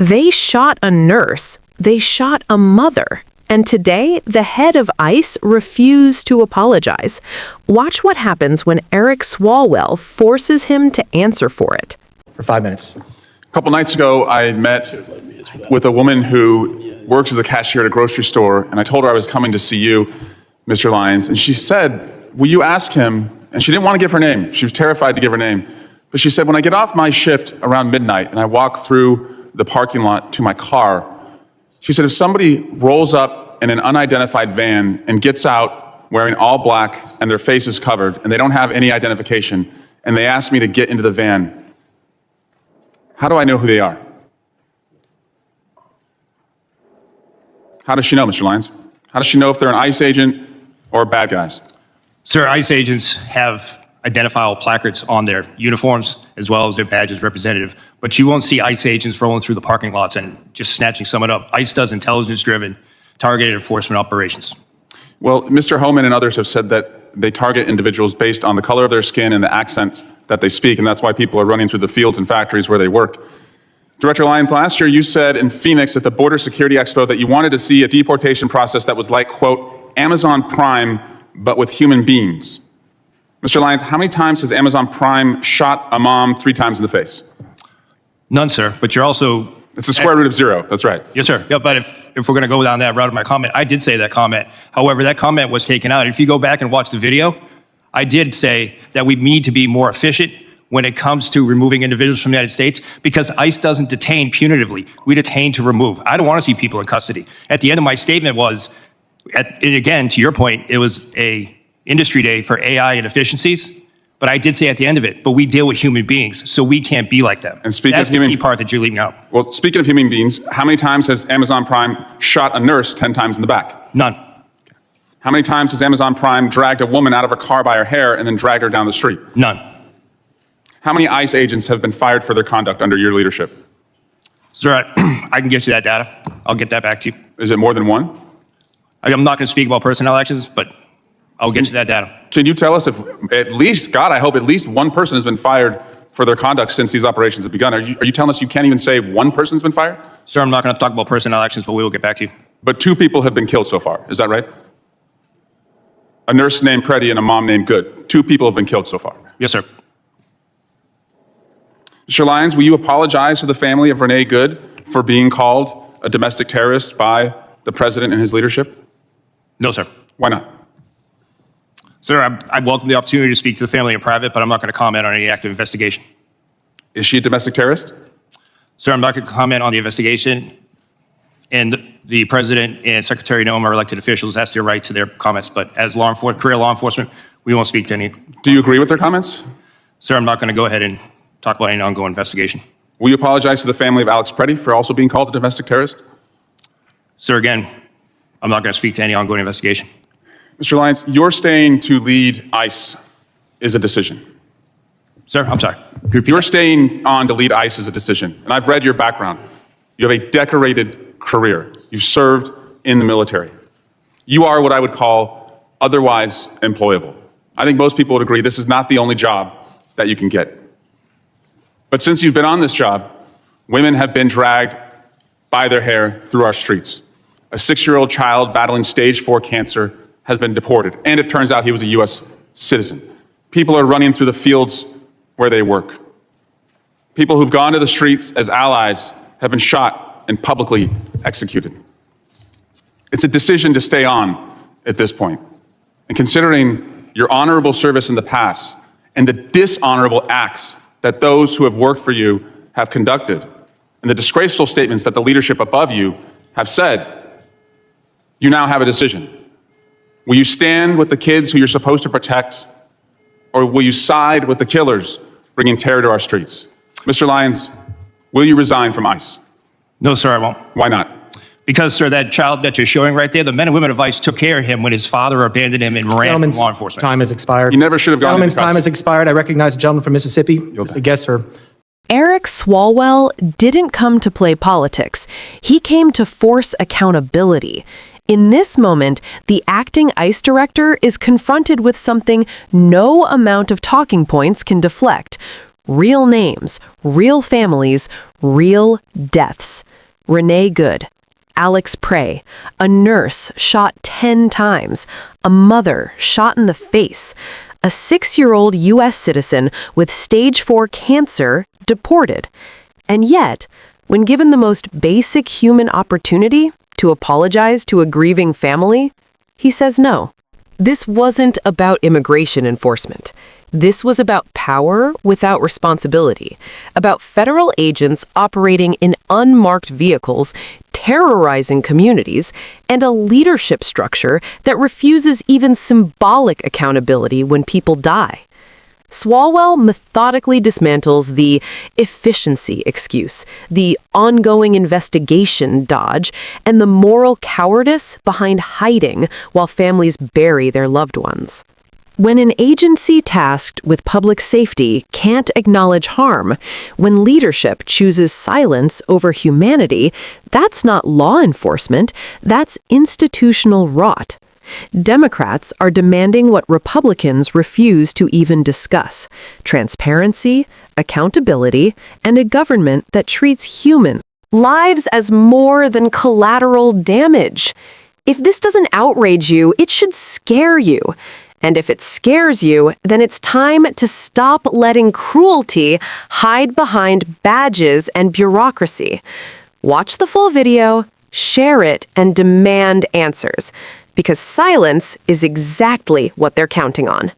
They shot a nurse. They shot a mother. And today, the head of ICE refused to apologize. Watch what happens when Eric Swalwell forces him to answer for it. For 5 minutes. A couple nights ago, I met with a woman who works as a cashier at a grocery store, and I told her I was coming to see you, Mr. Lyons, and she said, will you ask him, and she didn't want to give her name. She was terrified to give her name. But she said, when I get off my shift around midnight and I walk through the parking lot to my car, she said, if somebody rolls up in an unidentified van and gets out wearing all black and their face is covered and they don't have any identification, and they ask me to get into the van, how do I know who they are? How does she know, Mr. Lyons? How does she know if they're an ICE agent or bad guys? Sir, ICE agents have identifiable placards on their uniforms as well as their badges representative, but you won't see ICE agents rolling through the parking lots and just snatching someone up. ICE does intelligence-driven, targeted enforcement operations. Well, Mr. Homan and others have said that they target individuals based on the color of their skin and the accents that they speak, and that's why people are running through the fields and factories where they work. Director Lyons, last year you said in Phoenix at the Border Security Expo that you wanted to see a deportation process that was like, quote, Amazon Prime, but with human beings. Mr. Lyons, how many times has Amazon Prime shot a mom 3 times in the face? None, sir, but you're also... It's the square root of 0, that's right. Yes, sir. Yeah, but if we're going to go down that route of my comment, I did say that comment. However, that comment was taken out. If you go back and watch the video, I did say that we need to be more efficient when it comes to removing individuals from the United States, because ICE doesn't detain punitively. We detain to remove. I don't want to see people in custody. At the end of my statement was, and again, to your point, it was a industry day for AI and efficiencies, but I did say at the end of it, but we deal with human beings, so we can't be like them. And speaking That's of the key part that you're leaving out. Well, speaking of human beings, how many times has Amazon Prime shot a nurse 10 times in the back? None. How many times has Amazon Prime dragged a woman out of her car by her hair and then dragged her down the street? None. How many ICE agents have been fired for their conduct under your leadership? Sir, I can get you that data. I'll get that back to you. Is it more than one? I'm not going to speak about personnel actions, but I'll get you that data. Can you tell us if at least, God, I hope at least one person has been fired for their conduct since these operations have begun? Are you telling us you can't even say one person's been fired? Sir, I'm not going to talk about personnel actions, but we will get back to you. But 2 people have been killed so far, is that right? A nurse named Preddy and a mom named Good. 2 people have been killed so far. Yes, sir. Mr. Lyons, will you apologize to the family of Renee Good for being called a domestic terrorist by the president and his leadership? No, sir. Why not? Sir, I welcome the opportunity to speak to the family in private, but I'm not going to comment on any active investigation. Is she a domestic terrorist? Sir, I'm not going to comment on the investigation, and the president and Secretary Noem are elected officials. That's their right to their comments, but as career law enforcement, we won't speak to any. Do you agree with their comments? Sir, I'm not going to go ahead and talk about any ongoing investigation. Will you apologize to the family of Alex Preddy for also being called a domestic terrorist? Sir, again, I'm not going to speak to any ongoing investigation. Mr. Lyons, your staying to lead ICE is a decision. Sir, I'm sorry. Your staying on to lead ICE is a decision, and I've read your background. You have a decorated career. You've served in the military. You are what I would call otherwise employable. I think most people would agree this is not the only job that you can get. But since you've been on this job, women have been dragged by their hair through our streets. A 6-year-old child battling stage 4 cancer has been deported, and it turns out he was a U.S. citizen. People are running through the fields where they work. People who've gone to the streets as allies have been shot and publicly executed. It's a decision to stay on at this point. And considering your honorable service in the past and the dishonorable acts that those who have worked for you have conducted, and the disgraceful statements that the leadership above you have said, you now have a decision. Will you stand with the kids who you're supposed to protect, or will you side with the killers bringing terror to our streets? Mr. Lyons, will you resign from ICE? No, sir, I won't. Why not? Because, sir, that child that you're showing right there, the men and women of ICE took care of him when his father abandoned him and ran from law enforcement. Time has expired. You never should have gone into Gentleman's time has expired. I recognize the gentleman from Mississippi. Just a guest, sir. Eric Swalwell didn't come to play politics. He came to force accountability. In this moment, the acting ICE director is confronted with something no amount of talking points can deflect. Real names, real families, real deaths. Renee Good, Alex Prey, a nurse shot 10 times, a mother shot in the face, a 6-year-old U.S. citizen with stage 4 cancer deported. And yet, when given the most basic human opportunity to apologize to a grieving family, he says no. This wasn't about immigration enforcement. This was about power without responsibility, about federal agents operating in unmarked vehicles, terrorizing communities, and a leadership structure that refuses even symbolic accountability when people die. Swalwell methodically dismantles the efficiency excuse, the ongoing investigation dodge, and the moral cowardice behind hiding while families bury their loved ones. When an agency tasked with public safety can't acknowledge harm, when leadership chooses silence over humanity, that's not law enforcement, that's institutional rot. Democrats are demanding what Republicans refuse to even discuss: transparency, accountability, and a government that treats human lives as more than collateral damage. If this doesn't outrage you, it should scare you. And if it scares you, then it's time to stop letting cruelty hide behind badges and bureaucracy. Watch the full video, share it, and demand answers, because silence is exactly what they're counting on.